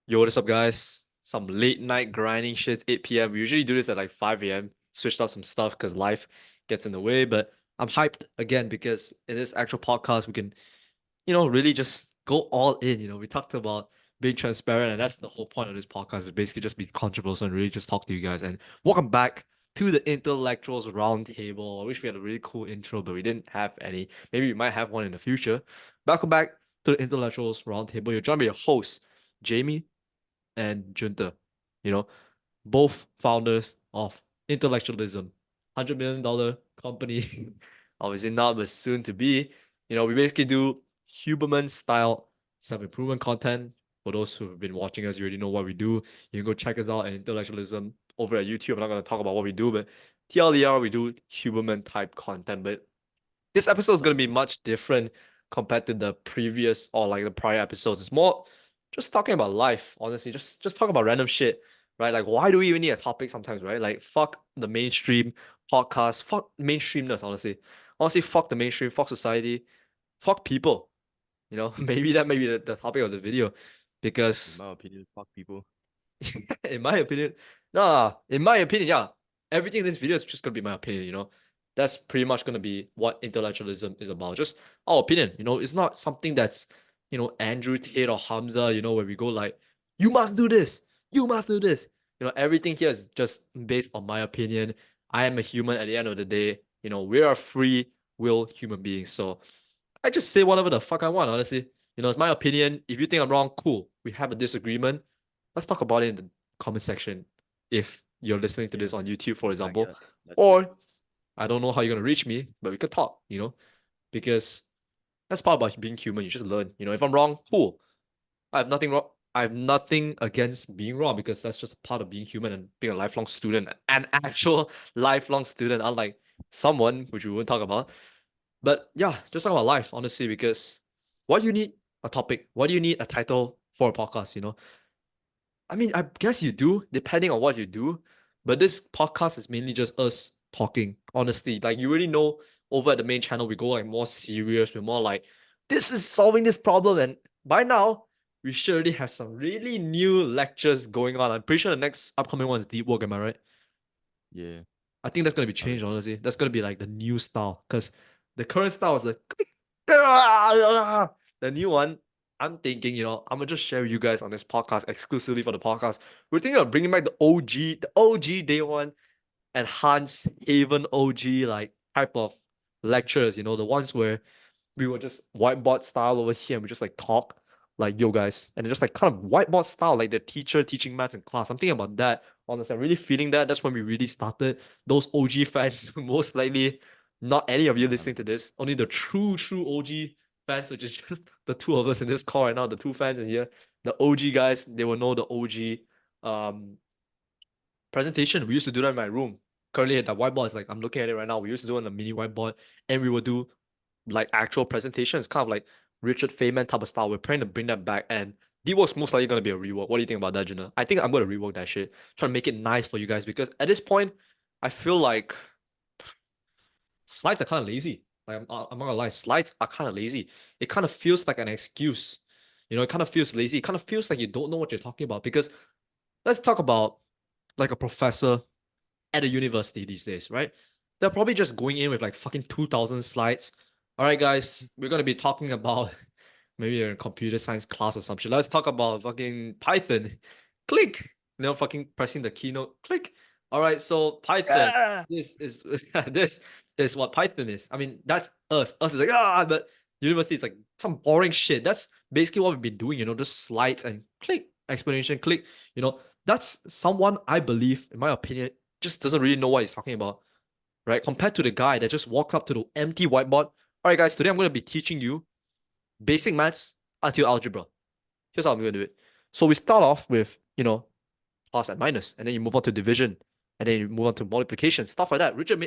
Yo, what's up, guys? Some late night grinding shit, 8 p.m. We usually do this at like 5 a.m. Switched up some stuff because life gets in the way. But I'm hyped again because in this actual podcast, we can, really just go all in. We talked about being transparent, and that's the whole point of this podcast is basically just be controversial and really just talk to you guys. And welcome back to the Intellectuals Roundtable. I wish we had a really cool intro, but we didn't have any. Maybe we might have one in the future. Welcome back to the Intellectuals Roundtable. You're joined by your host, Jamie and Junta, you know, both founders of Intellectualism, $100 million company, obviously not, but soon to be. We basically do Huberman style self-improvement content. For those who have been watching us, you already know what we do. You can go check us out at Intellectualism over at YouTube. I'm not going to talk about what we do, but TLDR, we do Huberman type content. But this episode is going to be much different compared to the previous or like the prior episodes. It's more just talking about life, honestly. Just talk about random shit, right? Like, why do we even need a topic sometimes, right? Like, fuck the mainstream podcast, fuck mainstreamness, honestly. Honestly, fuck the mainstream, fuck society, fuck people. Maybe that may be the topic of the video, In because my opinion, fuck people. in my opinion, nah, in my opinion, yeah, everything in this video is just gonna be my opinion. That's pretty much gonna be what intellectualism is about. Just our opinion. It's not something that's, Andrew Tate or Hamza, where we go like, you must do this, you must do this. Everything here is just based on my opinion. I am a human at the end of the day. We are free will human beings. So I just say whatever the fuck I want, honestly. It's my opinion. If you think I'm wrong, cool. We have a disagreement. Let's talk about it in the comment section if you're listening to Yeah, this on YouTube, for I example. guess. Let's do it. Or I don't know how you're gonna reach me, but we could talk, because that's part about being human. You just learn. If I'm wrong, cool. I have nothing wrong. I have nothing against being wrong because that's just a part of being human and being a lifelong student, an actual lifelong student, unlike someone which we won't talk about. But yeah, just talk about life, honestly, because why do you need a topic? Why do you need a title for a podcast? I mean, I guess you do, depending on what you do. But this podcast is mainly just us talking, honestly. Like you already know over at the main channel, we go like more serious. We're more like, this is solving this problem. And by now, we should already have some really new lectures going on. I'm pretty sure the next upcoming one is deep work, am I right? Yeah, I think that's gonna be changed, obviously. honestly. That's gonna be like the new style. Because the current style is like the new one. I'm thinking, I'm gonna just share with you guys on this podcast exclusively for the podcast. We're thinking of bringing back the OG day one and Hans Haven OG like type of lectures, the ones where we were just whiteboard style over here and we just like talk like yo guys and just like kind of whiteboard style like the teacher teaching maths in class. I'm thinking about that. Honestly, I'm really feeling that. That's when we really started. Those OG fans, most likely not any of you Um, listening to this, only the true OG fans, which is just the two of us in this call right now, the two fans in here, the OG guys, they will know the OG presentation. We used to do that in my room. Currently, the whiteboard is like I'm looking at it right now. We used to do it on a mini whiteboard, and we would do like actual presentations, kind of like Richard Feynman type of style. We're trying to bring that back, and D-Work's most likely gonna be a rework. What do you think about that, Jenna? I think I'm gonna rework that shit, try to make it nice for you guys because at this point, I feel like slides are kind of lazy. Like I'm not gonna lie, slides are kind of lazy. It kind of feels like an excuse. It kind of feels lazy. It kind of feels like you don't know what you're talking about because let's talk about like a professor at a university these days, right? They're probably just going in with like fucking 2,000 slides. All right, guys, we're gonna be talking about maybe a computer science class or something. Let's talk about fucking Python. Click. Fucking pressing the keynote. Click. All right, so Python. ah! This is this is what Python is. I mean, that's us. Us is like but university is like some boring shit. That's basically what we've been doing. Just slides and click explanation. Click. That's someone I believe, in my opinion, just doesn't really know what he's talking about, right? Compared to the guy that just walks up to the empty whiteboard. All right, guys, today I'm going to be teaching you basic maths until algebra. Here's how I'm going to do it. So we start off with, plus and minus, and then you move on to division, and then you move on to multiplication, stuff like that. Richard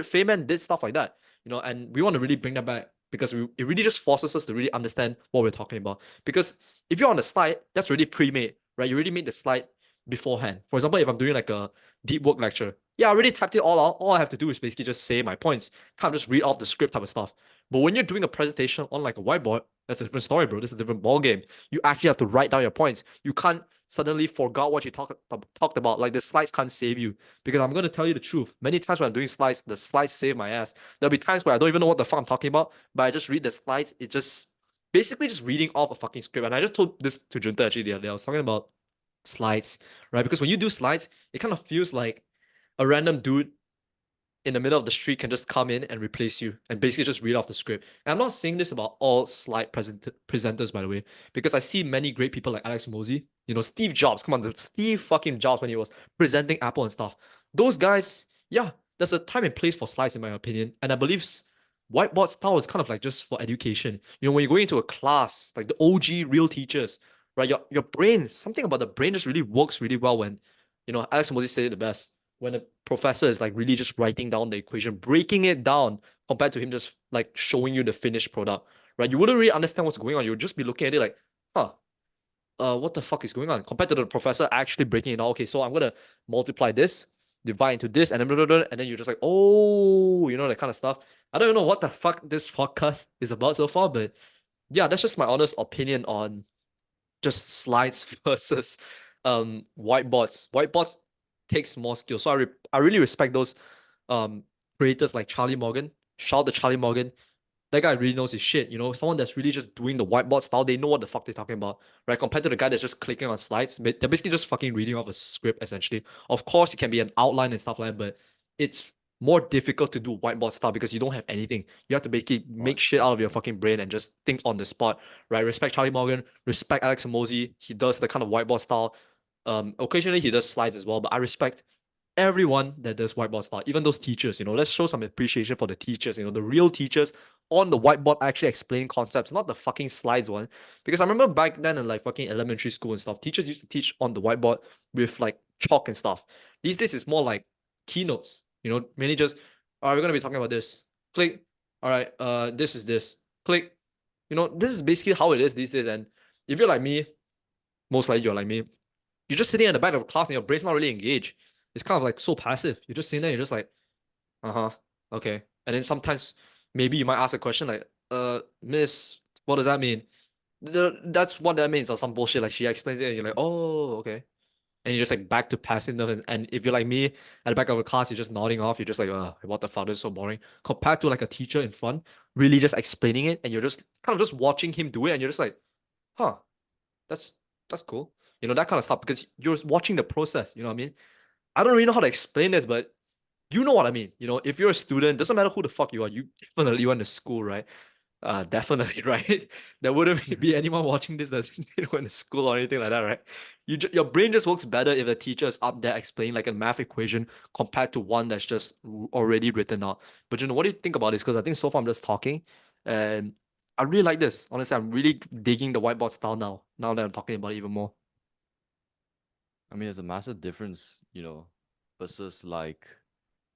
Feynman did stuff like that, and we want to really bring that back because it really just forces us to really understand what we're talking about. Because if you're on the slide, that's already pre-made, right? You already made the slide beforehand. For example, if I'm doing like a deep work lecture, yeah, I already typed it all out. All I have to do is basically just say my points, kind of just read off the script type of stuff. But when you're doing a presentation on like a whiteboard, that's a different story, bro. This is a different ball game. You actually have to write down your points. You can't suddenly forgot what you talked about. Like the slides can't save you. Because I'm gonna tell you the truth. Many times when I'm doing slides, the slides save my ass. There'll be times where I don't even know what the fuck I'm talking about, but I just read the slides. It just basically just reading off a fucking script. And I just told this to Junta actually the other day. I was talking about slides, right? Because when you do slides, it kind of feels like a random dude in the middle of the street can just come in and replace you and basically just read off the script. And I'm not saying this about all slide presenters, by the way, because I see many great people like Alex Mosey, Steve Jobs. Come on, Steve fucking Jobs when he was presenting Apple and stuff. Those guys, yeah, there's a time and place for slides, in my opinion. And I believe whiteboard style is kind of like just for education. When you're going into a class, like the OG real teachers, right? Your brain, something about the brain just really works really well when, Alex Mosey said it the best when a professor is like really just writing down the equation, breaking it down compared to him just like showing you the finished product, right? You wouldn't really understand what's going on. You would just be looking at it like, huh, what the fuck is going on? Compared to the professor actually breaking it down. Okay, so I'm gonna multiply this, divide into this, and then blah, blah, blah, and then you're just like, oh, that kind of stuff. I don't even know what the fuck this podcast is about so far, but yeah, that's just my honest opinion on just slides versus whiteboards. Whiteboards takes more skill. So I really respect those um creators like Charlie Morgan. Shout out to Charlie Morgan. That guy really knows his shit. Someone that's really just doing the whiteboard style. They know what the fuck they're talking about, right? Compared to the guy that's just clicking on slides. They're basically just fucking reading off a script essentially. Of course, it can be an outline and stuff like that, but it's more difficult to do whiteboard style because you don't have anything. You have to basically make shit out of your fucking brain and just think on the spot, right? Respect Charlie Morgan, respect Alex Mosey. He does the kind of whiteboard style. Occasionally he does slides as well, but I respect everyone that does whiteboard style, even those teachers. Let's show some appreciation for the teachers. The real teachers on the whiteboard actually explaining concepts, not the fucking slides one. Because I remember back then in like fucking elementary school and stuff, teachers used to teach on the whiteboard with like chalk and stuff. These days it's more like keynotes. Mainly just, all right, we're gonna be talking about this. Click. All right, this is this. Click. This is basically how it is these days. And if you're like me, most likely you're like me, you're just sitting at the back of a class and your brain's not really engaged. It's kind of like so passive. You're just sitting there, you're just like, uh-huh, okay. And then sometimes maybe you might ask a question like, miss, what does that mean? That's what that means, or some bullshit. Like she explains it and you're like, oh, okay. And you're just like back to passive. And if you're like me at the back of a class, you're just nodding off. You're just like, what the fuck, this is so boring. Compared to like a teacher in front, really just explaining it, and you're just kind of just watching him do it, and you're just like, huh, that's that's cool. That kind of stuff because you're watching the process. You know what I mean? I don't really know how to explain this, but you know what I mean. If you're a student, doesn't matter who the fuck you are, you definitely went to school, right? Definitely, right? There wouldn't be anyone watching this that didn't went to school or anything like that, right? Your brain just works better if the teacher is up there explaining like a math equation compared to one that's just already written out. But what do you think about this? Because I think so far I'm just talking, and I really like this. Honestly, I'm really digging the whiteboard style now. Now that I'm talking about it even more. I mean, there's a massive difference, versus like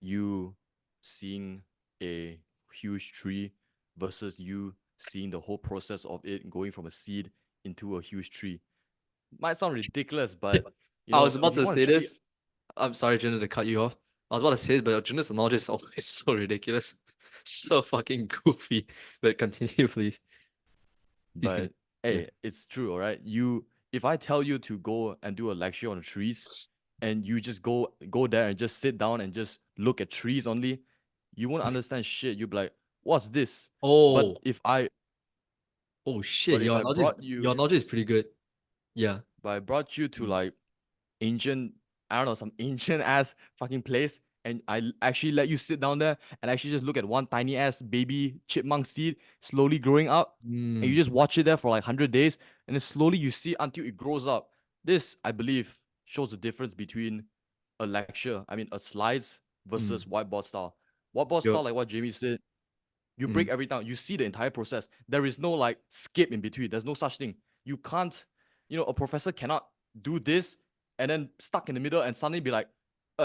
you seeing a huge tree versus you seeing the whole process of it going from a seed into a huge tree. Might sound ridiculous, but I was if about you to want a say tree, this. I'm sorry, Junior, to cut you off. I was about to say it, but Junior's analogy is always so ridiculous. So fucking goofy. But continue, please. Please but continue. Yeah. hey, it's true, all right? If I tell you to go and do a lecture on the trees and you just go there and just sit down and just look at trees only, you won't understand shit. You'll be like, what's this? But Oh, if I oh shit. but if Your I analogy is brought you your analogy is pretty good. Yeah. but I brought you to Mm. like ancient, I don't know, some ancient ass fucking place, and actually let you sit down there and actually just look at one tiny ass baby chipmunk seed slowly growing up, and you Mm. just watch it there for like 100 days, and then slowly you see until it grows up. This, I believe, shows the difference between a lecture, I mean, a slides Mm. versus whiteboard style. Whiteboard Yo. style, like what Jamie said, you break Mm. every down. You see the entire process. There is no like skip in between. There's no such thing. You can't, a professor cannot do this and then stuck in the middle and suddenly be like,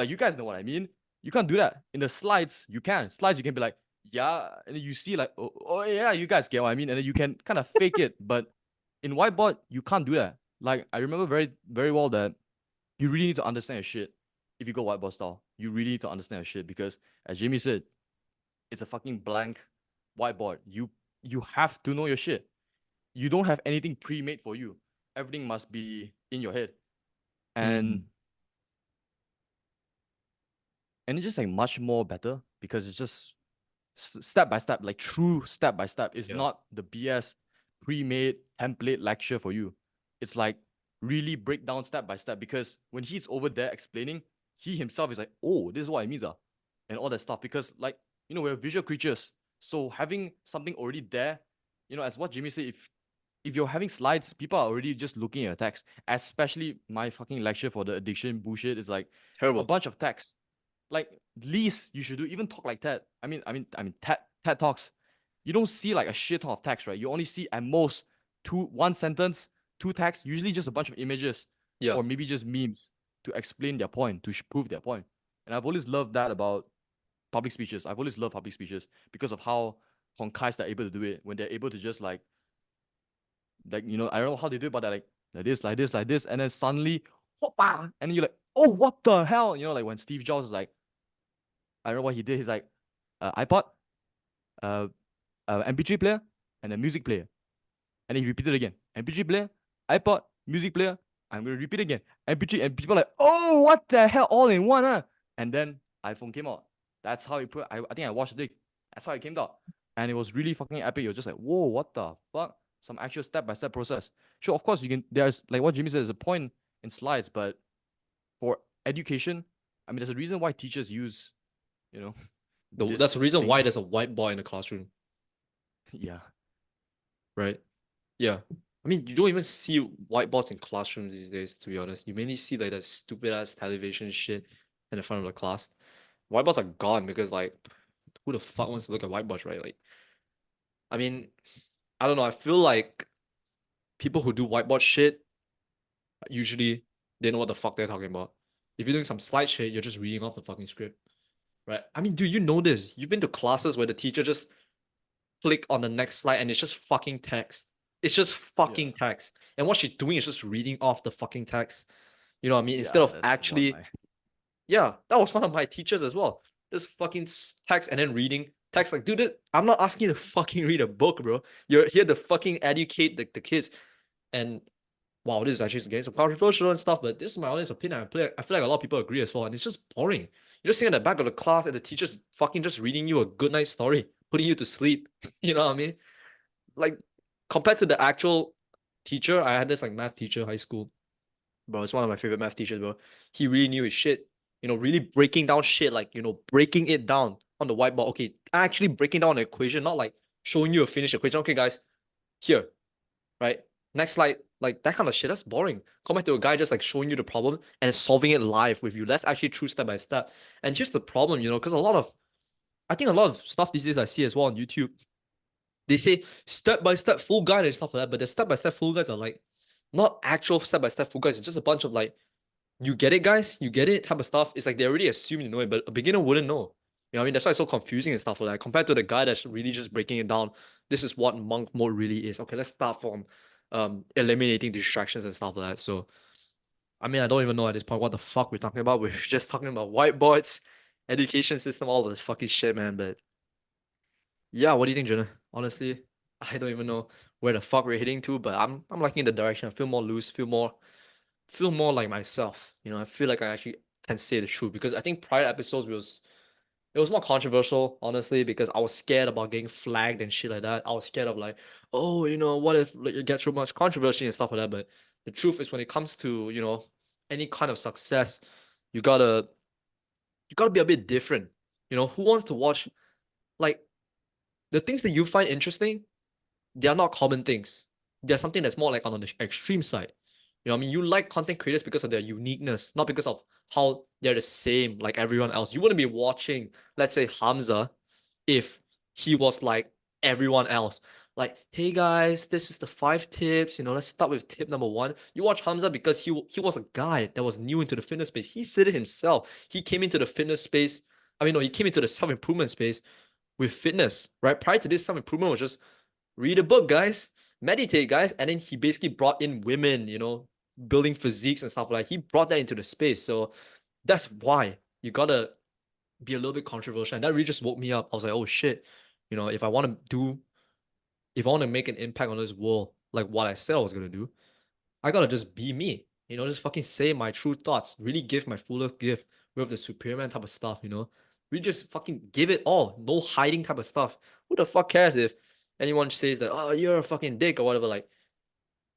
you guys know what I mean. You can't do that. In the slides, you can. Slides, you can be like, yeah. And then you see like, oh yeah, you guys get what I mean. And then you can kind of fake it. But in whiteboard, you can't do that. Like I remember very, very well that you really need to understand your shit. If you go whiteboard style, you really need to understand your shit because as Jamie said, it's a fucking blank whiteboard. You have to know your shit. You don't have anything pre-made for you. Everything must be in your head. And it's just like much more better because it's just step by step, like true step by step. It's Yeah. not the BS pre-made template lecture for you. It's like really break down step by step, because when he's over there explaining, he himself is like, oh, this is what it means, and all that stuff. Because like, we're visual creatures. So having something already there, as what Jimmy said, if you're having slides, people are already just looking at your text. Especially my fucking lecture for the addiction bullshit is like a Terrible. bunch of text. Like least you should do, even talk like that. I mean TED talks. You don't see like a shit ton of text, right? You only see at most one sentence, two text, usually just a bunch of images, Yeah. or maybe just memes to explain their point, to prove their point. And I've always loved that about public speeches. I've always loved public speeches because of how concise they're able to do it, when they're able to just like I don't know how they do it, but they're like this, and then suddenly, and then you're like, oh, what the hell? Like when Steve Jobs was like, I don't know what he did. He's like, iPod, MP3 player, and a music player. And then he repeated again. MP3 player, iPod, music player. I'm going to repeat again. MP3. And people are like, oh, what the hell? All in one, huh? And then iPhone came out. That's how it put. I think I watched it. That's how it came out. And it was really fucking epic. You're just like, whoa, what the fuck? Some actual step-by-step process. Sure, of course, there's like what Jimmy said, there's a point in slides, but for education, I mean, there's a reason why teachers use, That's the reason thing. why there's a whiteboard in the classroom. Yeah. Right? Yeah. I mean, you don't even see whiteboards in classrooms these days, to be honest. You mainly see like that stupid ass television shit in the front of the class. Whiteboards are gone because like who the fuck wants to look at whiteboards, right? Like, I mean, I don't know. I feel like people who do whiteboard shit usually they know what the fuck they're talking about. If you're doing some slide shit, you're just reading off the fucking script. Right? I mean, do you know this? You've been to classes where the teacher just click on the next slide and it's just fucking text. It's just fucking text. And what she's doing is just reading off the fucking text. You know what I mean? Instead of actually, yeah, that was one of my teachers as well. Just fucking text and then reading text. Like, dude, I'm not asking you to fucking read a book, bro. You're here to fucking educate the kids. And wow, this is actually getting some controversial and stuff, but this is my honest opinion. I feel like a lot of people agree as well. And it's just boring. You're just sitting at the back of the class and the teacher's fucking just reading you a good night story, putting you to sleep. You know what I mean? Like, compared to the actual teacher, I had this like math teacher in high school. Bro, it's one of my favorite math teachers, bro. He really knew his shit. Really breaking down shit, like, breaking it down on the whiteboard. Okay, actually breaking down an equation, not like showing you a finished equation. Okay, guys, here, right? Next slide, like that kind of shit. That's boring. Compared to a guy just like showing you the problem and solving it live with you. That's actually true step by step. And here's the problem, because I think a lot of stuff these days I see as well on YouTube, they say step by step full guide and stuff like that, but the step by step full guides are like not actual step by step full guides. It's just a bunch of like, you get it, guys, you get it type of stuff. It's like they already assume you know it, but a beginner wouldn't know. You know what I mean? That's why it's so confusing and stuff like that. Compared to the guy that's really just breaking it down. This is what monk mode really is. Okay, let's start from eliminating distractions and stuff like that. So I mean, I don't even know at this point what the fuck we're talking about. We're just talking about whiteboards, education system, all this fucking shit, man. But yeah, what do you think, Jonah? Honestly, I don't even know where the fuck we're heading to, but I'm liking the direction. I feel more loose, feel more like myself. I feel like I actually can say the truth, because I think prior episodes it was more controversial, honestly, because I was scared about getting flagged and shit like that. I was scared of like, oh, what if like, you get too much controversy and stuff like that. But the truth is, when it comes to any kind of success, you gotta be a bit different. Who wants to watch like the things that you find interesting? They are not common things. They're something that's more like on the extreme side. I mean, you like content creators because of their uniqueness, not because of how they're the same like everyone else. You wouldn't be watching, let's say, Hamza if he was like everyone else. Like, hey guys, this is the 5 tips. Let's start with tip number 1. You watch Hamza because he was a guy that was new into the fitness space. He said it himself. He came into the fitness space. I mean, no, he came into the self-improvement space with fitness, right? Prior to this, self-improvement was just read a book, guys, meditate, guys. And then he basically brought in women, building physiques and stuff like that. He brought that into the space. So that's why you gotta be a little bit controversial. And that really just woke me up. I was like, oh shit, You know, if I want to make an impact on this world, like what I said I was gonna do, I gotta just be me. You know, just fucking say my true thoughts. Really give my fullest gift with the Superman type of stuff. You know, we just fucking give it all. No hiding type of stuff. Who the fuck cares if anyone says that, oh, you're a fucking dick or whatever? Like,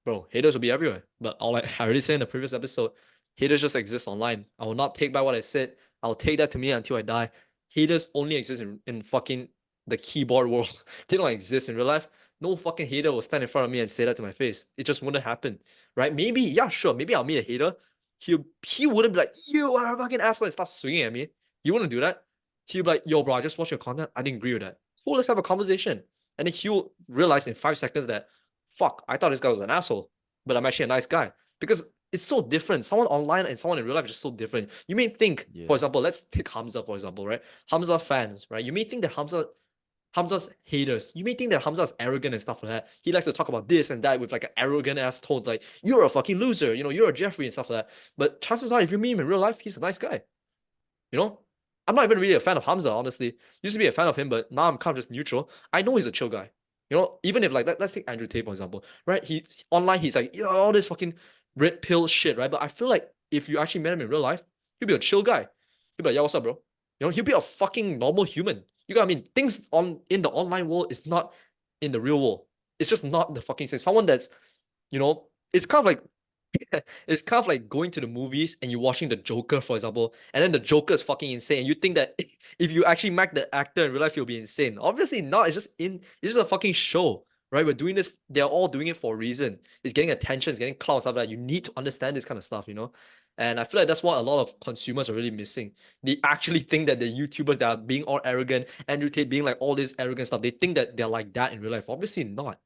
bro, haters will be everywhere. But all I already said in the previous episode, haters just exist online. I will not take back what I said. I'll take that to me until I die. Haters only exist in fucking the keyboard world. They don't exist in real life. No fucking hater will stand in front of me and say that to my face. It just wouldn't happen, right? Maybe, yeah, sure. Maybe I'll meet a hater. He wouldn't be like, you are a fucking asshole and start swinging at me. He wouldn't do that. He'll be like, yo, bro, I just watched your content. I didn't agree with that. Cool, let's have a conversation. And then he'll realize in 5 seconds that, fuck, I thought this guy was an asshole, but I'm actually a nice guy. Because it's so different. Someone online and someone in real life is just so different. You may think, Yeah. for example, let's take Hamza, for example, right? Hamza fans, right? You may think that Hamza's haters. You may think that Hamza is arrogant and stuff like that. He likes to talk about this and that with like an arrogant ass tone, like you're a fucking loser, you know, you're a Jeffrey and stuff like that. But chances are, if you meet him in real life, he's a nice guy. You know, I'm not even really a fan of Hamza, honestly. Used to be a fan of him, but now I'm kind of just neutral. I know he's a chill guy. You know, even if like let's take Andrew Tate for example, right? He online he's like, yeah, all this fucking red pill shit, right? But I feel like if you actually met him in real life, he'll be a chill guy. He'll be like, yeah, what's up, bro? You know, he'll be a fucking normal human. You got what I mean? Things in the online world is not in the real world. It's just not the fucking same. Someone that's, you know, it's kind of like it's kind of like going to the movies and you're watching the Joker, for example, and then the Joker is fucking insane. You think that if you actually met the actor in real life, you'll be insane. Obviously not. It's just a fucking show, right? We're doing this. They're all doing it for a reason. It's getting attention. It's getting clout, stuff like that. You need to understand this kind of stuff, you know. And I feel like that's what a lot of consumers are really missing. They actually think that the YouTubers that are being all arrogant, Andrew Tate being like all this arrogant stuff, they think that they're like that in real life. Obviously not,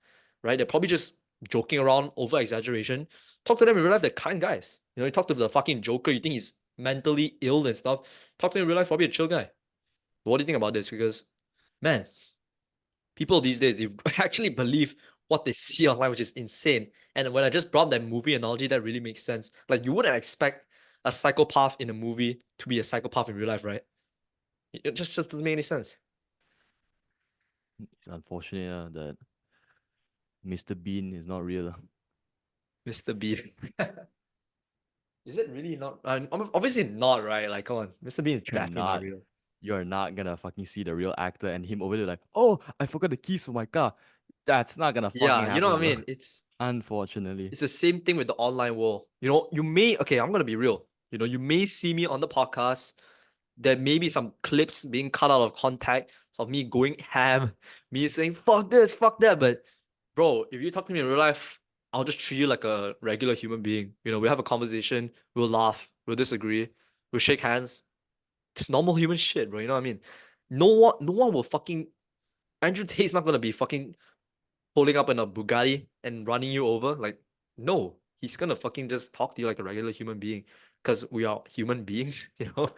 right? They're probably just joking around, over exaggeration. Talk to them in real life, they're kind guys. You know, you talk to the fucking Joker, you think he's mentally ill and stuff. Talk to him in real life, probably a chill guy. But what do you think about this? Because, man, people these days, they actually believe what they see online, which is insane. And when I just brought that movie analogy, that really makes sense. Like, you wouldn't expect a psychopath in a movie to be a psychopath in real life, right? It just doesn't make any sense. It's unfortunate that Mr. Bean is not real. Mr. Bean. Is it really not? Obviously not, right? Like, come on. Mr. Bean is You're definitely not not. real. You're not gonna fucking see the real actor and him over there like, oh, I forgot the keys for my car. That's not gonna fucking Yeah, happen, you know what I bro. mean? Unfortunately. It's the same thing with the online world. You know, okay, I'm gonna be real. You know, you may see me on the podcast. There may be some clips being cut out of context of me going ham, me saying fuck this, fuck that. But bro, if you talk to me in real life, I'll just treat you like a regular human being. You know, we have a conversation, we'll laugh, we'll disagree, we'll shake hands. It's normal human shit, bro. You know what I mean? No one will fucking Andrew Tate's not gonna be fucking pulling up in a Bugatti and running you over. Like, no, he's gonna fucking just talk to you like a regular human being because we are human beings, you know.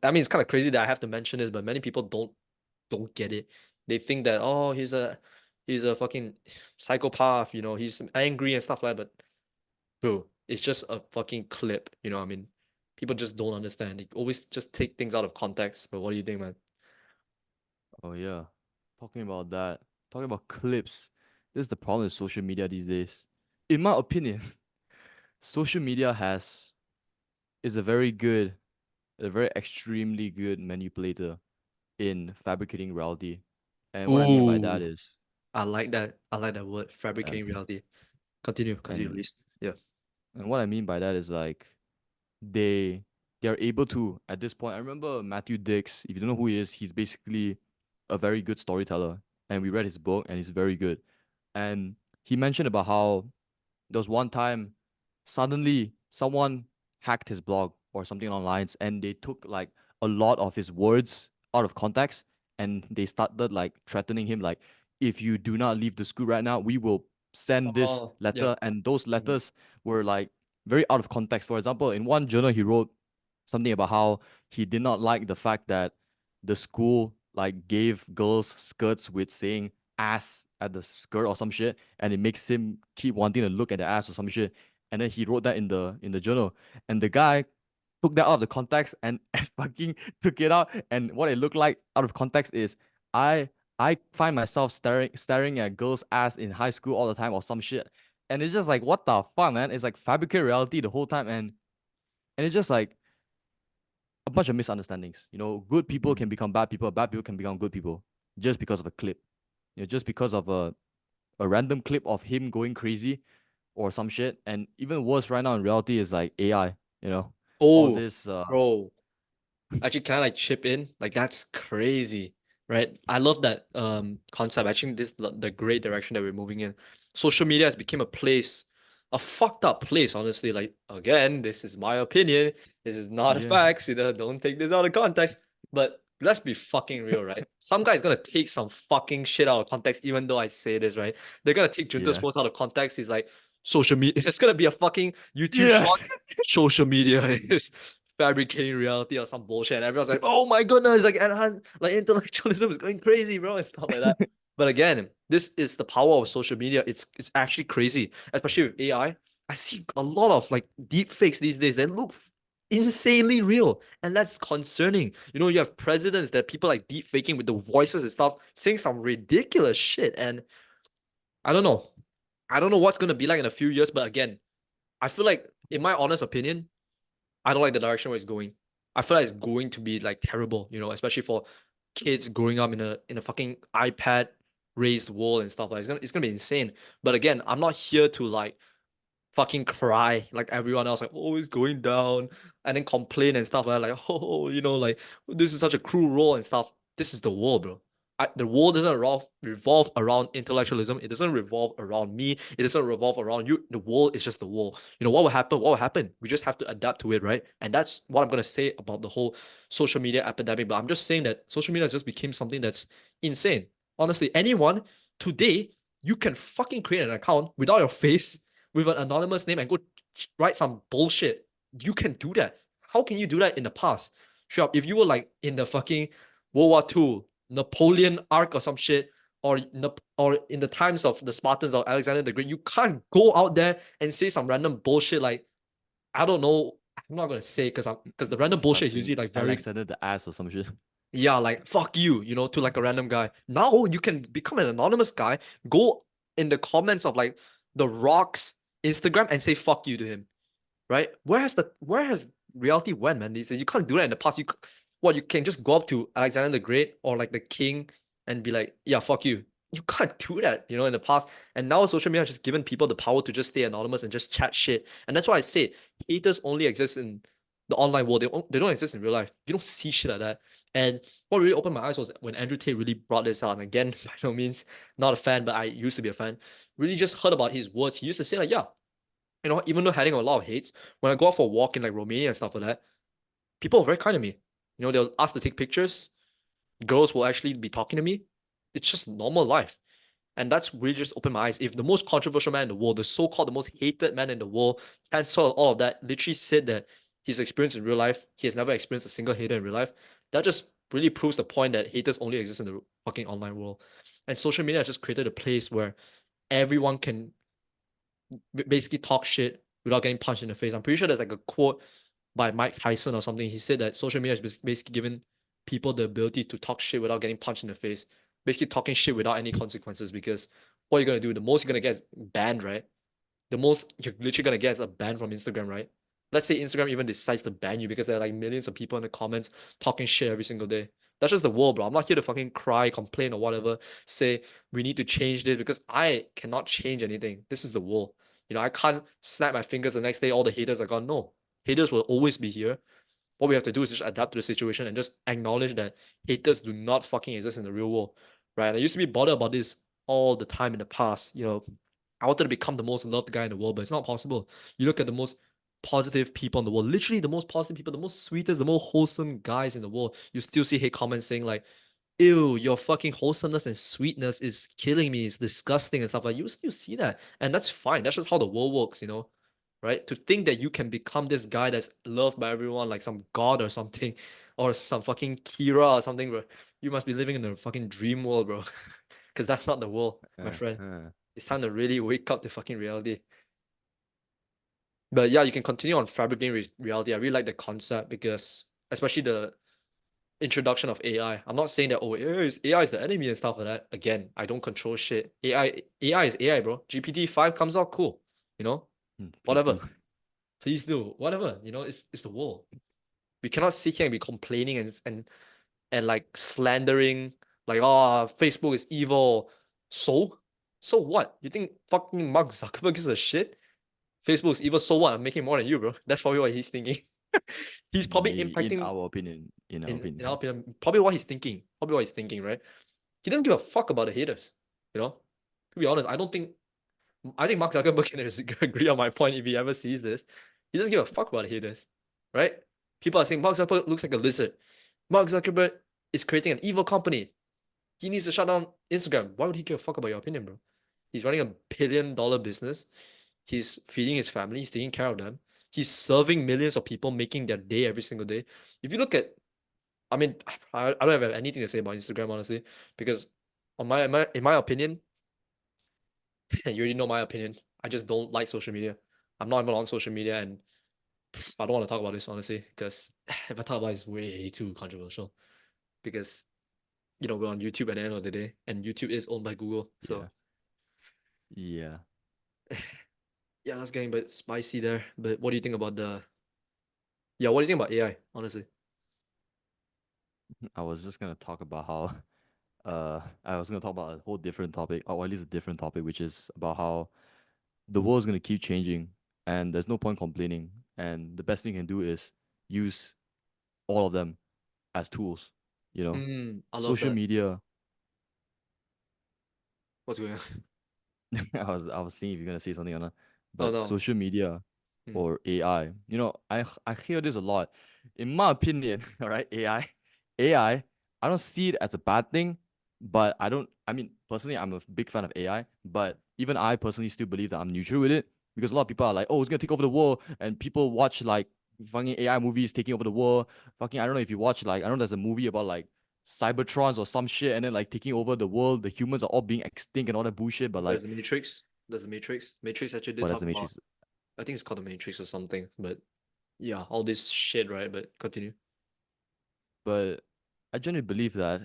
I mean, it's kind of crazy that I have to mention this, but many people don't get it. They think that, oh, he's a fucking psychopath, you know, he's angry and stuff like that. But bro, it's just a fucking clip, you know what I mean? People just don't understand. They always just take things out of context. But what do you think, man? Oh yeah. Talking about that. Talking about clips. This is the problem with social media these days. In my opinion, social media is a very extremely good manipulator in fabricating reality. And what I mean by that Ooh, is I like that. I like that word, and fabricating reality. Continue, and please. Yeah. and what I mean by that is like they they are able to at this point. I remember Matthew Dix. If you don't know who he is, he's basically a very good storyteller, and we read his book, and he's very good. And he mentioned about how there was one time suddenly someone hacked his blog or something online, and they took like a lot of his words out of context, and they started like threatening him like, if you do not leave the school right now, we will send this Oh, yeah. letter. And those Mhm. letters were like very out of context. For example, in one journal he wrote something about how he did not like the fact that the school like gave girls skirts with saying ass at the skirt or some shit, and it makes him keep wanting to look at the ass or some shit. And then he wrote that in the journal, and the guy took that out of the context and, and fucking took it out. And what it looked like out of context is I I find myself staring at girls' ass in high school all the time or some shit. And it's just like, what the fuck, man? It's like fabricated reality the whole time, and it's just like a bunch of misunderstandings. You know, good people can become bad people can become good people just because of a clip. You know, just because of a random clip of him going crazy or some shit. And even worse right now in reality is like AI, you know. All Oh, this bro. Actually, can I like chip in? Like that's crazy, right? I love that concept. Actually, the great direction that we're moving in. Social media has become a place, a fucked up place, honestly. Like again, this is my opinion. This is not yeah. facts, don't take this out of context. But let's be fucking real, right? Some guy's gonna take some fucking shit out of context, even though I say this, right? They're gonna take Junta's Yeah. post out of context. He's like, social media, it's gonna be a fucking YouTube Yeah. shorts. Social media is fabricating reality or some bullshit. And everyone's like, oh my goodness, like intellectualism is going crazy, bro, and stuff like that. But again, this is the power of social media. It's actually crazy, especially with AI. I see a lot of like deep fakes these days that look insanely real, and that's concerning. You have presidents that people like deep faking with the voices and stuff, saying some ridiculous shit. And I don't know. I don't know what's gonna be like in a few years, but again, I feel like, in my honest opinion, I don't like the direction where it's going. I feel like it's going to be like terrible, especially for kids growing up in a fucking iPad raised world and stuff like it's gonna be insane. But again, I'm not here to like fucking cry like everyone else, like, oh, it's going down, and then complain and stuff like that, like, oh, like this is such a cruel role and stuff. This is the world, bro. The world doesn't revolve around intellectualism. It doesn't revolve around me. It doesn't revolve around you. The world is just the world. What will happen? What will happen? We just have to adapt to it, right? And that's what I'm gonna say about the whole social media epidemic. But I'm just saying that social media just became something that's insane. Honestly, anyone today, you can fucking create an account without your face, with an anonymous name, and go write some bullshit. You can do that. How can you do that in the past? Sure, if you were like in the fucking World War II, Napoleon arc or some shit, or in the times of the Spartans or Alexander the Great, you can't go out there and say some random bullshit like, I don't know. I'm not gonna say, because the random Start bullshit is saying usually like very, Alexander the ass or some shit. yeah, like fuck you, to like a random guy. Now you can become an anonymous guy, go in the comments of like The Rock's Instagram and say fuck you to him, right? Where has reality went, man? These days you can't do that in the past. You can just go up to Alexander the Great or like the king and be like, yeah, fuck you. You can't do that, in the past. And now social media has just given people the power to just stay anonymous and just chat shit. And that's why I say haters only exist in the online world. They don't exist in real life. You don't see shit like that. And what really opened my eyes was when Andrew Tate really brought this out. And again, by no means not a fan, but I used to be a fan. Really just heard about his words. He used to say like, yeah, even though having a lot of hates, when I go out for a walk in like Romania and stuff like that, people are very kind to me. They'll ask to take pictures. Girls will actually be talking to me. It's just normal life. And that's really just opened my eyes. If the most controversial man in the world, the so-called the most hated man in the world, cancelled all of that, literally said that he's experienced in real life, he has never experienced a single hater in real life, that just really proves the point that haters only exist in the fucking online world. And social media has just created a place where everyone can basically talk shit without getting punched in the face. I'm pretty sure there's like a quote by Mike Tyson or something. He said that social media is basically giving people the ability to talk shit without getting punched in the face. Basically talking shit without any consequences, because what you're gonna do, the most you're gonna get is banned, right? The most you're literally gonna get is a ban from Instagram, right? Let's say Instagram even decides to ban you because there are like millions of people in the comments talking shit every single day. That's just the world, bro. I'm not here to fucking cry, complain, or whatever. Say we need to change this, because I cannot change anything. This is the world. I can't snap my fingers the next day, all the haters are gone. No, haters will always be here. What we have to do is just adapt to the situation and just acknowledge that haters do not fucking exist in the real world, right? And I used to be bothered about this all the time in the past. I wanted to become the most loved guy in the world, but it's not possible. You look at the most positive people in the world, literally the most positive people, the most sweetest, the most wholesome guys in the world. You still see hate comments saying like, ew, your fucking wholesomeness and sweetness is killing me. It's disgusting and stuff like. You still see that, and that's fine. That's just how the world works. Right? To think that you can become this guy that's loved by everyone, like some god or something, or some fucking Kira or something, bro. You must be living in a fucking dream world, bro. Because that's not the world, my friend. It's time to really wake up to fucking reality. But yeah, you can continue on fabricating reality. I really like the concept, because especially introduction of AI. I'm not saying that AI is the enemy and stuff like that. Again, I don't control shit. AI is AI, bro. GPT-5 comes out, cool. You know, Please whatever. do. Please do whatever. You know, it's the world. We cannot sit here and be complaining and like slandering, like, oh, Facebook is evil. So what? You think fucking Mark Zuckerberg is a shit? Facebook is evil. So what? I'm making more than you, bro. That's probably what he's thinking. He's probably In impacting our opinion, in our in our opinion. opinion, probably what he's thinking. Probably what he's thinking, right? He doesn't give a fuck about the haters. You know, to be honest, I think Mark Zuckerberg can agree on my point if he ever sees this. He doesn't give a fuck about the haters, right? People are saying Mark Zuckerberg looks like a lizard. Mark Zuckerberg is creating an evil company. He needs to shut down Instagram. Why would he give a fuck about your opinion, bro? He's running $1 billion business. He's feeding his family. He's taking care of them. He's serving millions of people, making their day every single day. If you look at, I mean, I don't have anything to say about Instagram, honestly, because in my opinion, you already know my opinion. I just don't like social media. I'm not even on social media, and I don't want to talk about this, honestly, because if I talk about it, it's way too controversial. Because, we're on YouTube at the end of the day, and YouTube is owned by Google. So, Yeah. Yeah. yeah, that's getting a bit spicy there. But what do you think about what do you think about AI, honestly? I was just gonna talk about how I was gonna talk about a whole different topic, or at least a different topic, which is about how the world's gonna keep changing and there's no point complaining. And the best thing you can do is use all of them as tools. You know, I love social that. media. What's going on? I was seeing if you're gonna say something or not. Oh, But no. social media Mm. or AI, I hear this a lot. In my opinion, all right, AI, I don't see it as a bad thing, but I mean, personally, I'm a big fan of AI, but even I personally still believe that I'm neutral with it because a lot of people are like, oh, it's gonna take over the world, and people watch like fucking AI movies taking over the world. Fucking, I don't know if you watch like, I don't know, there's a movie about like Cybertrons or some shit, and then like taking over the world, the humans are all being extinct and all that bullshit, but like, There's the Matrix. There's the Matrix. Matrix actually did what does talk the about, Matrix? I think it's called the Matrix or something, but yeah, all this shit, right? But continue. But I genuinely believe that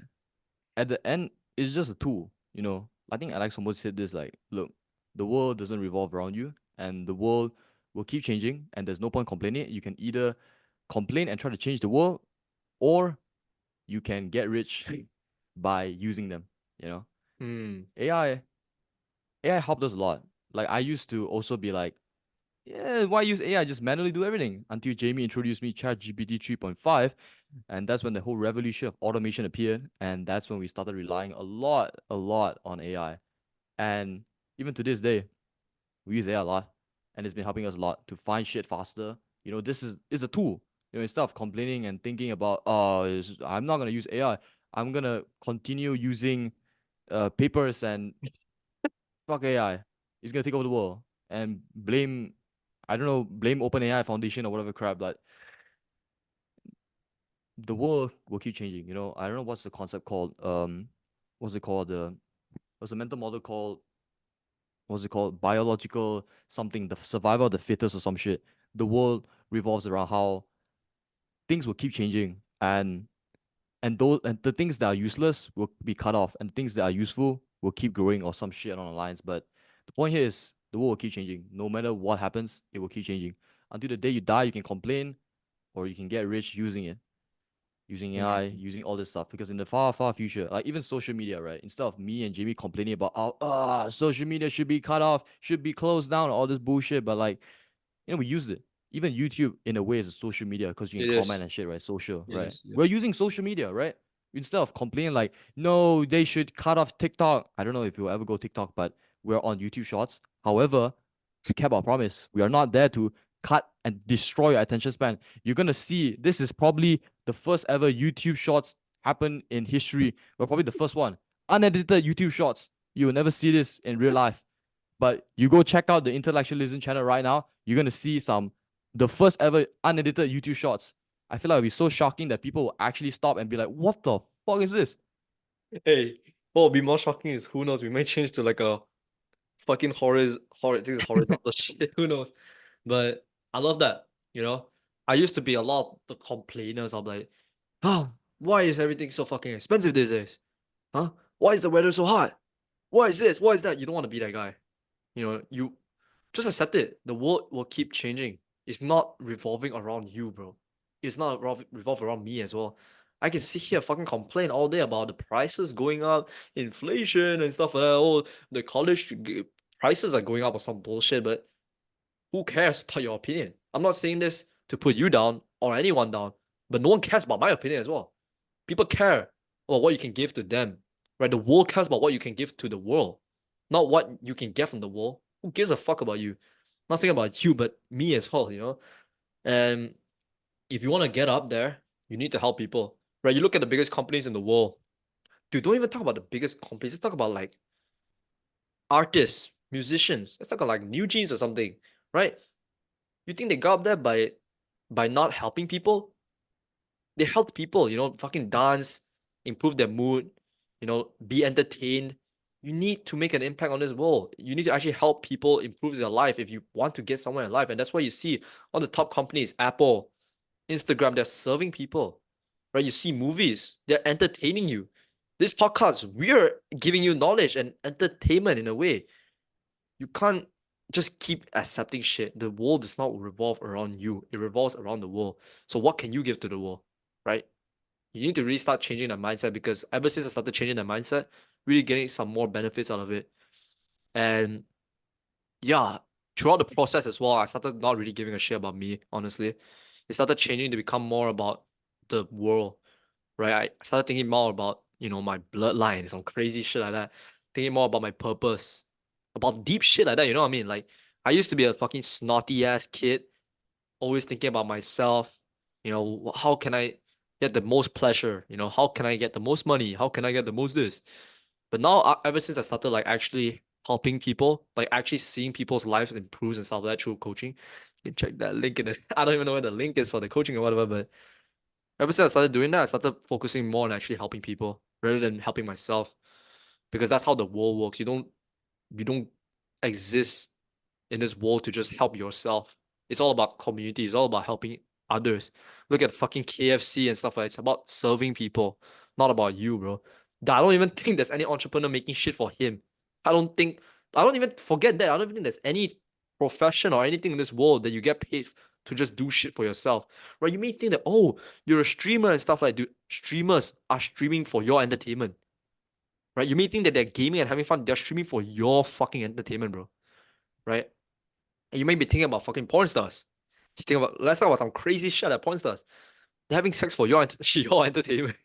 at the end, it's just a tool. I think Alex almost said this like, look, the world doesn't revolve around you, and the world will keep changing, and there's no point complaining. You can either complain and try to change the world, or you can get rich by using them. You know, Hmm. AI AI helped us a lot. Like I used to also be like, yeah, why use AI? Just manually do everything. Until Jamie introduced me ChatGPT 3.5, and that's when the whole revolution of automation appeared, and that's when we started relying a lot on AI. And even to this day, we use AI a lot, and it's been helping us a lot to find shit faster. This is a tool. Instead of complaining and thinking about, oh, I'm not gonna use AI. I'm gonna continue using papers and fuck AI. It's gonna take over the world and blame, I don't know, blame OpenAI Foundation or whatever crap. But the world will keep changing. I don't know what's the concept called. What's it called? What's the mental model called? What's it called? Biological something. The survival of the fittest or some shit. The world revolves around how things will keep changing, and the things that are useless will be cut off, and things that are useful will keep growing or some shit on the lines. But the point here is the world will keep changing. No matter what happens, it will keep changing. Until the day you die, you can complain or you can get rich using AI, Mm. using all this stuff. Because in the far, far future, like even social media, right? Instead of me and Jamie complaining about, oh, social media should be cut off, should be closed down, all this bullshit, but like, we used it. Even YouTube, in a way, is a social media because you can It is. comment and shit, right? Social, It right? is. Yeah. We're using social media, right? Instead of complaining like, no, they should cut off TikTok. I don't know if you'll ever go TikTok, but we're on YouTube Shorts. However, we kept our promise. We are not there to cut and destroy your attention span. You're gonna see this is probably the first ever YouTube Shorts happen in history. We're probably the first one. Unedited YouTube Shorts. You will never see this in real life. But you go check out the Intellectualism channel right now, you're gonna see the first ever unedited YouTube Shorts. I feel like it'll be so shocking that people will actually stop and be like, "What the fuck is this?" Hey, what would be more shocking is, who knows, we may change to like a fucking this is horizontal shit. Who knows? But I love that. I used to be a lot of the complainers. I'm like, oh, Why is everything so fucking expensive these days? Huh? Why is the weather so hot? Why is this? Why is that? You don't want to be that guy. You just accept it. The world will keep changing. It's not revolving around you, bro. It's not revolve around me as well. I can sit here fucking complain all day about the prices going up, inflation and stuff like that. Oh, the prices are going up or some bullshit, but who cares about your opinion? I'm not saying this to put you down or anyone down, but no one cares about my opinion as well. People care about what you can give to them, right? The world cares about what you can give to the world, not what you can get from the world. Who gives a fuck about you? Not saying about you, but me as well. And if you want to get up there, you need to help people, right? You look at the biggest companies in the world. Dude, don't even talk about the biggest companies. Let's talk about like artists, musicians. Let's talk about like New Jeans or something, right? You think they got up there by not helping people? They help people, fucking dance, improve their mood, be entertained. You need to make an impact on this world. You need to actually help people improve their life if you want to get somewhere in life. And that's why you see all the top companies, Apple, Instagram, they're serving people, right? You see movies, they're entertaining you. This podcast, we're giving you knowledge and entertainment in a way. You can't just keep accepting shit. The world does not revolve around you, it revolves around the world. So, what can you give to the world, right? You need to really start changing that mindset because ever since I started changing that mindset, really getting some more benefits out of it. And yeah, throughout the process as well, I started not really giving a shit about me, honestly. It started changing to become more about the world, right? I started thinking more about, my bloodline, some crazy shit like that. Thinking more about my purpose, about deep shit like that, you know what I mean? Like, I used to be a fucking snotty ass kid, always thinking about myself. How can I get the most pleasure? How can I get the most money? How can I get the most this? But now, ever since I started like actually helping people, like actually seeing people's lives improve and stuff like that through coaching, you can check that link in it. I don't even know where the link is for the coaching or whatever, but ever since I started doing that, I started focusing more on actually helping people rather than helping myself because that's how the world works. You don't exist in this world to just help yourself. It's all about community. It's all about helping others. Look at fucking KFC and stuff like that. It's about serving people, not about you, bro. I don't even think there's any entrepreneur making shit for him. I don't think, I don't even forget that. I don't even think there's any profession or anything in this world that you get paid to just do shit for yourself, right? You may think that, oh, you're a streamer and stuff like that. Dude, streamers are streaming for your entertainment, right? You may think that they're gaming and having fun. They're streaming for your fucking entertainment, bro, right? And you may be thinking about fucking porn stars. Let's talk about some crazy shit at porn stars. They're having sex for your your entertainment.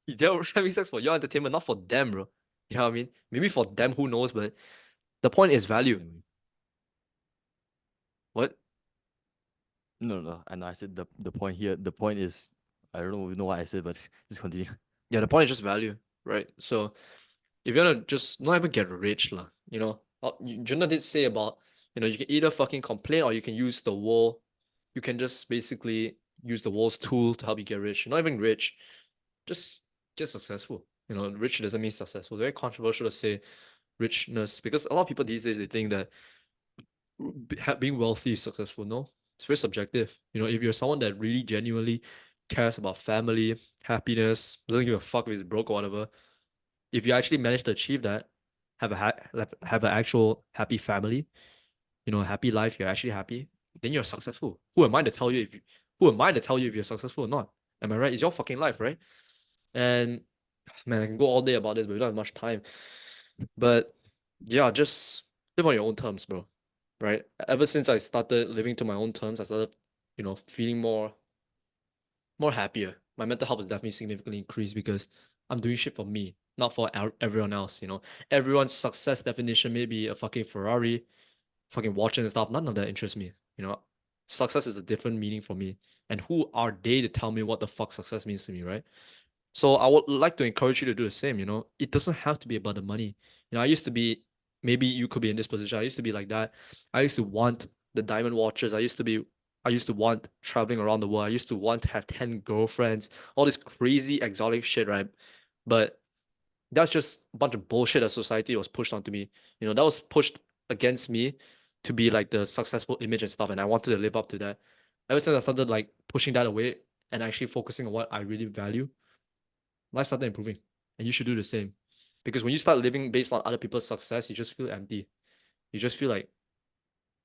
They're having sex for your entertainment, not for them, bro. You know what I mean? Maybe for them, who knows? But the point is value. What? No, no, and I said the point here. The point is, I don't know what I said, but just continue. Yeah, the point is just value, right? So if you wanna just not even get rich, lah, Jonah did say about, you can either fucking complain or you can use the wall. You can just basically use the wall's tool to help you get rich. You're not even rich, just get successful. Rich doesn't mean successful. Very controversial to say richness because a lot of people these days they think that being wealthy is successful. No, it's very subjective. If you're someone that really genuinely cares about family, happiness, doesn't give a fuck if it's broke or whatever, if you actually manage to achieve that, have an actual happy family, a happy life, you're actually happy, then you're successful. Who am I to tell you if you're successful or not? Am I right? It's your fucking life, right? And man, I can go all day about this, but we don't have much time. But yeah, just live on your own terms, bro. Right? Ever since I started living to my own terms, I started, feeling more happier. My mental health has definitely significantly increased because I'm doing shit for me, not for everyone else. Everyone's success definition may be a fucking Ferrari, fucking watches and stuff. None of that interests me. Success is a different meaning for me. And who are they to tell me what the fuck success means to me, right? So I would like to encourage you to do the same. It doesn't have to be about the money. I used to be, maybe you could be in this position. I used to be like that. I used to want the diamond watches. I used to want traveling around the world. I used to want to have 10 girlfriends, all this crazy exotic shit, right? But that's just a bunch of bullshit that society was pushed onto me. That was pushed against me to be like the successful image and stuff. And I wanted to live up to that. Ever since I started like pushing that away and actually focusing on what I really value, Life started improving, and you should do the same. Because when you start living based on other people's success, you just feel empty. You just feel like,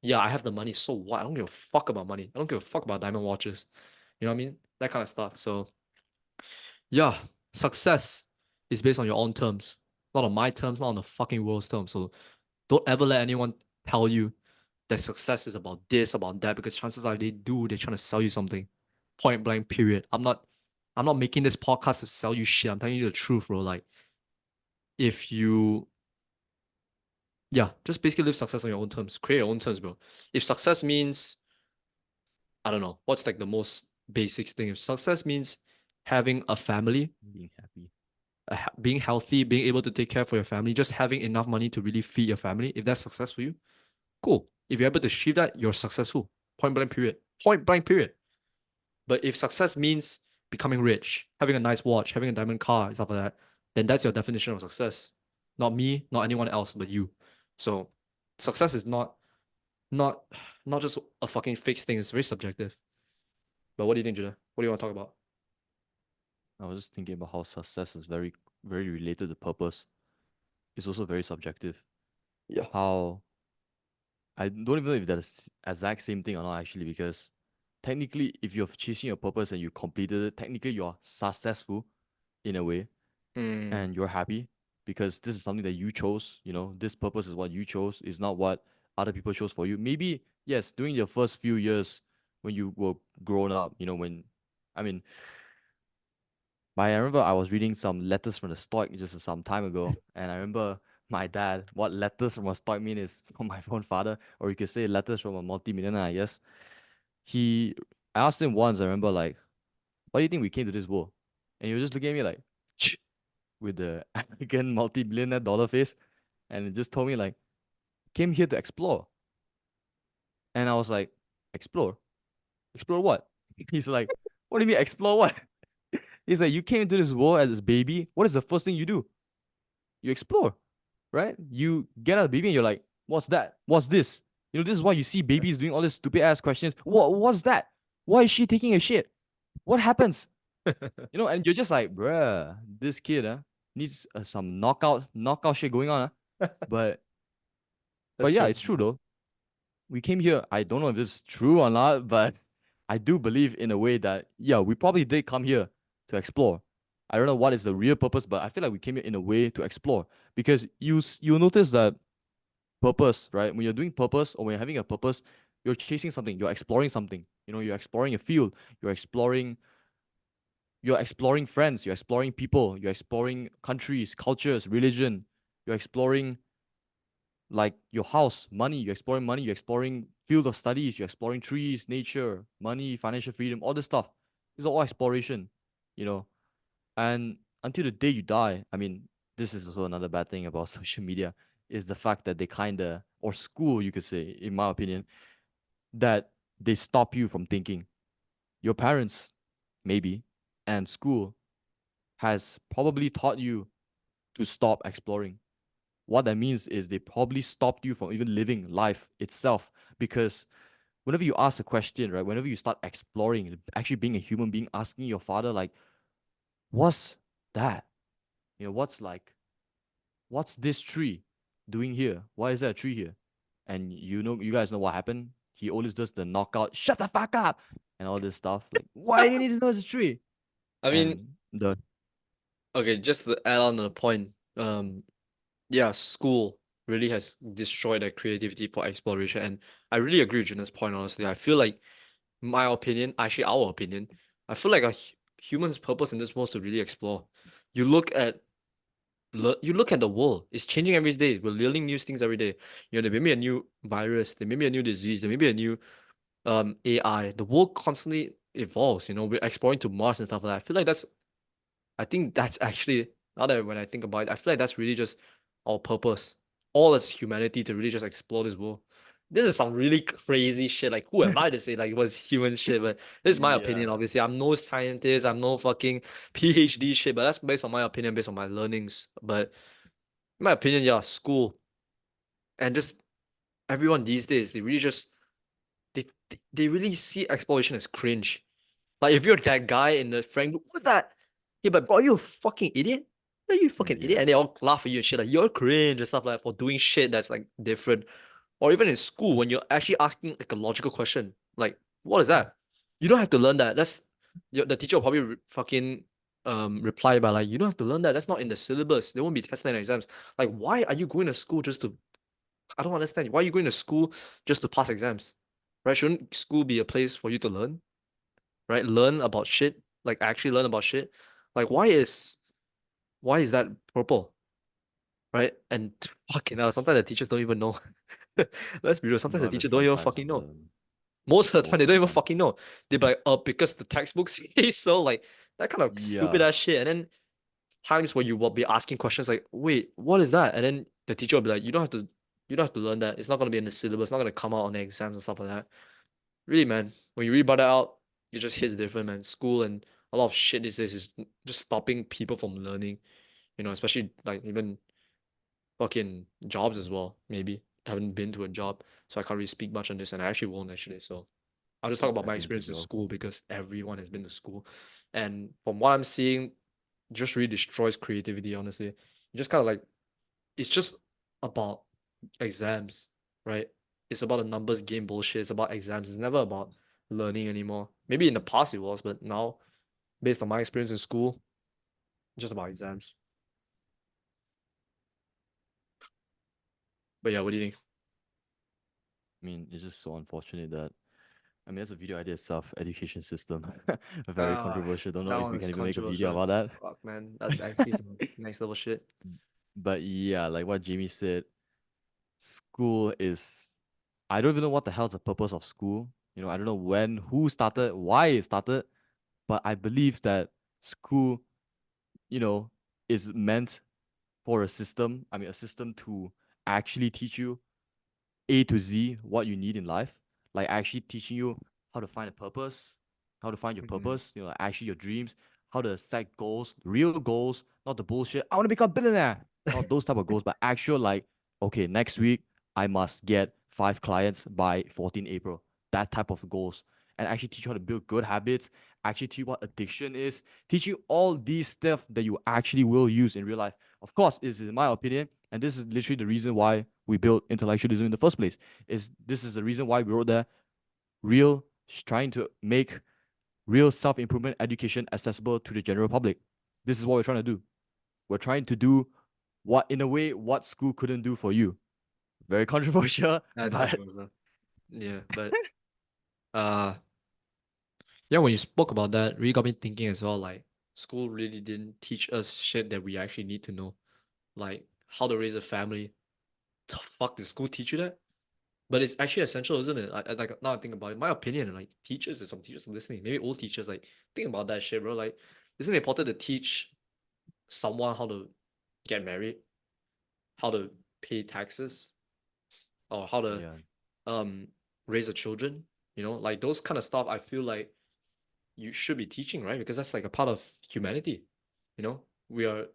yeah, I have the money, so what? I don't give a fuck about money. I don't give a fuck about diamond watches. You know what I mean? That kind of stuff. So yeah, success is based on your own terms, not on my terms, not on the fucking world's terms. So don't ever let anyone tell you that success is about this, about that, because chances are they're trying to sell you something. Point blank, period. I'm not making this podcast to sell you shit. I'm telling you the truth, bro. Like, if you yeah, just basically live success on your own terms. Create your own terms, bro. If success means, I don't know, what's like the most basic thing? If success means having a family, Being happy. being healthy, being able to take care for your family, just having enough money to really feed your family, if that's success for you, cool. If you're able to achieve that, you're successful. Point blank, period. Point blank, period. But if success means becoming rich, having a nice watch, having a diamond car, and stuff like that, then that's your definition of success. Not me, not anyone else, but you. So success is not not just a fucking fixed thing. It's very subjective. But what do you think, Judah? What do you want to talk about? I was just thinking about how success is very, very related to purpose. It's also very subjective. Yeah. How I don't even know if that's the exact same thing or not actually, because technically, if you're chasing your purpose and you completed it, technically you're successful in a way, Mm, and you're happy because this is something that you chose. You know, this purpose is what you chose. It's not what other people chose for you. Maybe yes, during your first few years when you were grown up, you know, when I mean, I remember I was reading some letters from the Stoic just some time ago, and I remember my dad. What letters from a Stoic mean is from my own father, or you could say letters from a multi-millionaire. I guess he. I asked him once. I remember like, "Why do you think we came to this world?" And he was just looking at me like, with the arrogant multi-billionaire dollar face, and it just told me like, "Came here to explore." And I was like, "Explore? Explore what?" He's like, "What do you mean explore what?" He's like, "You came into this world as a baby. What is the first thing you do? You explore, right? You get out of the baby and you're like, what's that? What's this? You know, this is why you see babies doing all these stupid ass questions. What's that? Why is she taking a shit? What happens? You know, and you're just like, bruh, this kid needs some knockout shit going on. But that's yeah, true. it's true though. We came here. I don't know if this is true or not, but I do believe in a way that yeah, we probably did come here to explore. I don't know what is the real purpose, but I feel like we came here in a way to explore because you notice that purpose, right? When you're doing purpose or when you're having a purpose, you're chasing something, you're exploring something. You know, you're exploring a field, you're exploring friends, you're exploring people, you're exploring countries, cultures, religion, you're exploring like your house, money, you're exploring field of studies, you're exploring trees, nature, money, financial freedom, all this stuff. It's all exploration, you know. And until the day you die, I mean, this is also another bad thing about social media is the fact that they kinda or school, you could say, in my opinion, that they stop you from thinking. Your parents, maybe, and school has probably taught you to stop exploring. What that means is they probably stopped you from even living life itself because whenever you ask a question, right, whenever you start exploring, actually being a human being, asking your father, like, what's that? You know, what's this tree doing here? Why is there a tree here? And you know, you guys know what happened? He always does the knockout, shut the fuck up, and all this stuff. Like, why do you need to know it's a tree? I mean, And the okay, just to add on to the point, yeah, school really has destroyed that creativity for exploration. And I really agree with Jun's point, honestly. I feel like my opinion, actually our opinion, I feel like a human's purpose in this world is to really explore. You look at you look at the world, it's changing every day. We're learning new things every day. You know, there may be a new virus, there may be a new disease, there may be a new AI. The world constantly evolves. You know, we're exploring to Mars and stuff like that. I think that's actually, now that when I think about it, I feel like that's really just our purpose, all as humanity, to really just explore this world. This is some really crazy shit. Like, who am I to say like it was human shit? But this is my opinion. yeah, Obviously, I'm no scientist. I'm no fucking PhD shit. But that's based on my opinion, based on my learnings. But in my opinion, yeah, school and just everyone these days, they really just they really see exploration as cringe. Like if you're that guy in the friend group, what that? Yeah, but bro, you a fucking idiot. Are you a fucking idiot? Yeah. And they all laugh at you and shit like you're cringe and stuff like that for doing shit that's like different. Or even in school when you're actually asking like a logical question, like what is that? You don't have to learn that. The teacher will probably fucking reply by like you don't have to learn that. That's not in the syllabus. They won't be testing in exams. Like why are you going to school just to? I don't understand. Why are you going to school just to pass exams? Right? Shouldn't school be a place for you to learn? Right? Learn about shit. Like actually learn about shit. Like why is that purple? Right? And fucking hell, sometimes the teachers don't even know. Let's be real. Sometimes No, the I mean teacher don't even sometimes fucking know. the Most of the time, most they of don't the even time. fucking know. They're like, because the textbook says so. Like that kind of stupid Yeah. ass shit. And then times where you will be asking questions like, wait, what is that? And then the teacher will be like, you don't have to learn that. It's not gonna be in the syllabus. It's not gonna come out on the exams and stuff like that. Really, man. When you read about that out, it just hits different, man. School and a lot of shit these days is just stopping people from learning. Especially like even fucking jobs as well. Maybe I haven't been to a job, so I can't really speak much on this, and I actually won't actually. So I'll just talk about my Definitely, experience in bro. school because everyone has been to school, and from what I'm seeing, just really destroys creativity. Honestly, just kind of like it's just about exams, right? It's about the numbers game bullshit. It's about exams. It's never about learning anymore. Maybe in the past it was, but now, based on my experience in school, it's just about exams. But yeah, what do you think? I mean, it's just so unfortunate that I mean, as a video idea itself, education system, very Uh, controversial. Don't know that if we one's can even make a video controversial about as that. fuck, man. That's actually some next level shit. But yeah, like what Jamie said, school is. I don't even know what the hell's the purpose of school. I don't know when, who started, why it started, but I believe that school, you know, is meant for a system. I mean, a system to actually teach you A to Z what you need in life, like actually teaching you how to find a purpose, how to find your Mhm. purpose, actually your dreams, how to set goals, real goals, not the bullshit. I want to become a billionaire. Not those type of goals, but actual like, okay, next week I must get 5 clients by 14 April. That type of goals. And actually teach you how to build good habits, actually teach you what addiction is, teach you all these stuff that you actually will use in real life. Of course, is in my opinion, and this is literally the reason why we built intellectualism in the first place. This is the reason why we wrote that real trying to make real self-improvement education accessible to the general public. This is what we're trying to do. We're trying to do what in a way what school couldn't do for you. Very controversial, That's but controversial. Yeah, but uh, yeah, when you spoke about that, really got me thinking as well. Like, school really didn't teach us shit that we actually need to know, like how to raise a family. The fuck did school teach you that? But it's actually essential, isn't it? Like now I think about it, my opinion, like teachers and some teachers listening, maybe old teachers, like think about that shit, bro. Like, isn't it important to teach someone how to get married, how to pay taxes, or how to yeah, um raise a children? Like those kind of stuff. I feel like you should be teaching, right? Because that's like a part of humanity. We are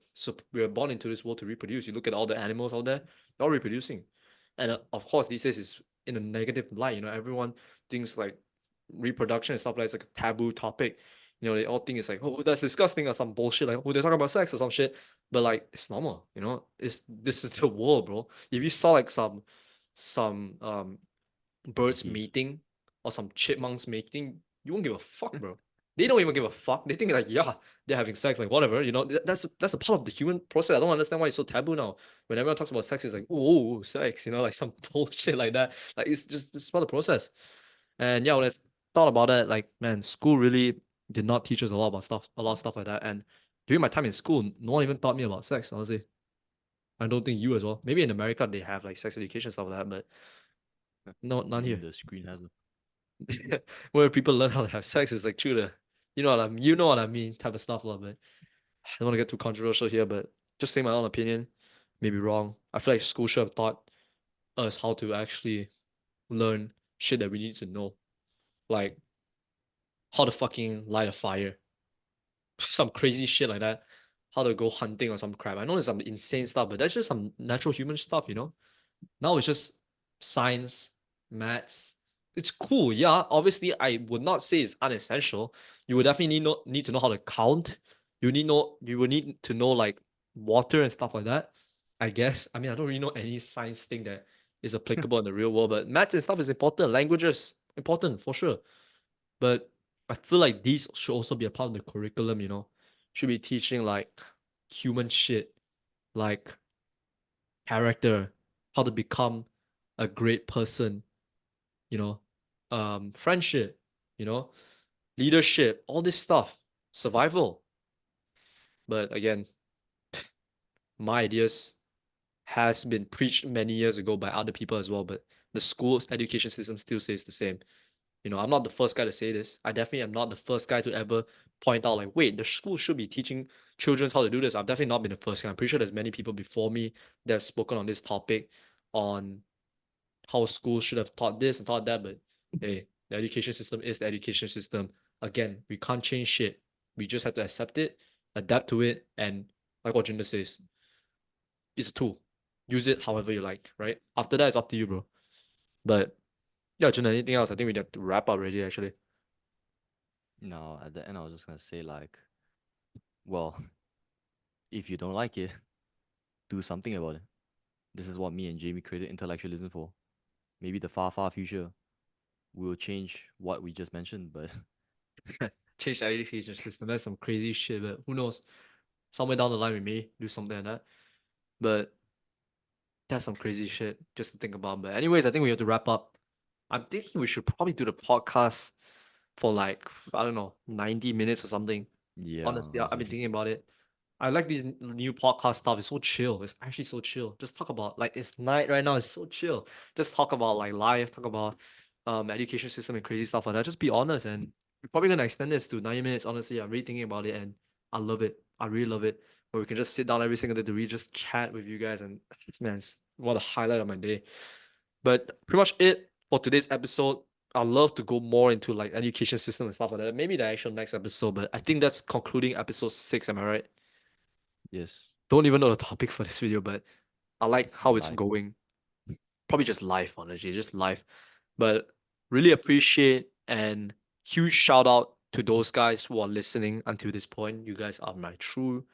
born into this world to reproduce. You look at all the animals out there, they're all reproducing, and of course these days is in a negative light. Everyone thinks like reproduction and stuff like it's like a taboo topic. They all think it's like, oh, that's disgusting or some bullshit, like, oh, they're talking about sex or some shit. But like it's normal. This is the world, bro. If you saw like some birds monkey. mating or some chipmunks mating, you won't give a fuck, bro. They don't even give a fuck. They think like, yeah, they're having sex, like whatever. That's a part of the human process. I don't understand why it's so taboo now. When everyone talks about sex, it's like, oh, sex, like some bullshit like that. Like it's part of the process. And yeah, when I thought about that, like, man, school really did not teach us a lot of stuff like that. And during my time in school, no one even taught me about sex, honestly. I don't think you as well. Maybe in America they have like sex education stuff like that, but no, none Even here. the screen has a Where people learn how to have sex is like through you know what I mean type of stuff, but I don't want to get too controversial here, but just say my own opinion. Maybe wrong. I feel like school should have taught us how to actually learn shit that we need to know. Like how to fucking light a fire. Some crazy shit like that. How to go hunting or some crap. I know there's some insane stuff, but that's just some natural human stuff. Now it's just science, maths. It's cool, yeah. Obviously, I would not say it's unessential. You would definitely need to know how to count. you will need to know like water and stuff like that. I guess. I mean, I don't really know any science thing that is applicable in the real world, but maths and stuff is important. Languages important for sure. But I feel like these should also be a part of the curriculum, you know. Should be teaching like human shit, like character, how to become a great person, you know, friendship, you know, leadership, all this stuff, survival. But again, my ideas has been preached many years ago by other people as well, but the school's education system still says the same. You know, I'm not the first guy to say this. I definitely am not the first guy to ever point out, like, wait, the school should be teaching children how to do this. I've definitely not been the first guy. I'm pretty sure there's many people before me that have spoken on this topic, on how schools should have taught this and taught that. But hey, the education system is the education system. Again, we can't change shit. We just have to accept it, adapt to it, and like what Jinder says, it's a tool. Use it however you like, right? After that, it's up to you, bro. But yeah, Jinder, anything else? I think we have to wrap up already, actually. No, at the end, I was just gonna say like, well, if you don't like it, do something about it. This is what me and Jamie created intellectualism for. Maybe the far, far future will change what we just mentioned, but Change the education system. That's some crazy shit, but who knows? Somewhere down the line, we may do something like that. But that's some crazy shit just to think about. But anyways, I think we have to wrap up. I'm thinking we should probably do the podcast for like, I don't know, 90 minutes or something. yeah, Honestly, I've been honestly, thinking about it. I like these new podcast stuff. It's so chill. It's actually so chill. Just talk about like it's night right now. It's so chill. Just talk about like life, talk about education system and crazy stuff like that. Just be honest, and we're probably gonna extend this to 90 minutes. Honestly, I'm really thinking about it and I love it. I really love it. Where we can just sit down every single day to really just chat with you guys and man, it's what a highlight of my day. But pretty much it for today's episode. I'd love to go more into like education system and stuff like that. Maybe the actual next episode, but I think that's concluding episode 6. Am I right? yes, Don't even know the topic for this video, but I like how it's life. going. Probably just life, honestly, just life. But really appreciate and huge shout out to those guys who are listening until this point. You guys are my true,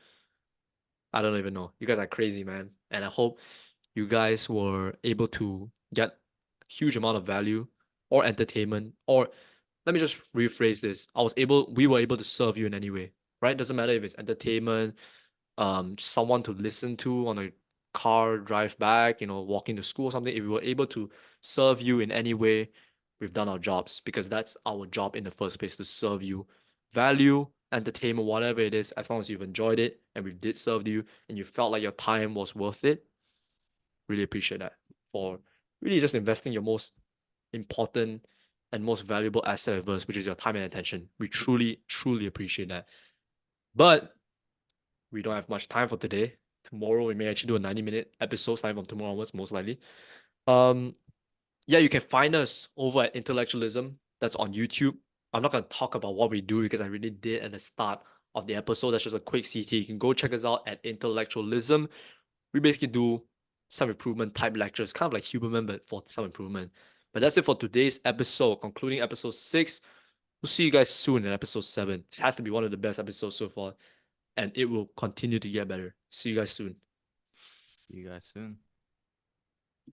I don't even know. You guys are crazy, man. And I hope you guys were able to get huge amount of value or entertainment. Or let me just rephrase this. We were able to serve you in any way, right? Doesn't matter if it's entertainment, someone to listen to on a car drive back, you know, walking to school or something. If we were able to serve you in any way, we've done our jobs because that's our job in the first place, to serve you value, entertainment, whatever it is. As long as you've enjoyed it and we did serve you and you felt like your time was worth it, really appreciate that for really just investing your most important and most valuable asset of us, which is your time and attention. We truly, truly appreciate that. But we don't have much time for today. Tomorrow we may actually do a 90-minute episode starting from tomorrow onwards, most likely. Um, yeah, you can find us over at Intellectualism. That's on YouTube. I'm not gonna talk about what we do because I really did at the start of the episode. That's just a quick CT. You can go check us out at Intellectualism. We basically do some improvement type lectures, kind of like Huberman, but for some improvement. But that's it for today's episode, concluding episode 6. We'll see you guys soon in episode 7. It has to be one of the best episodes so far, and it will continue to get better. See you guys soon. See you guys soon.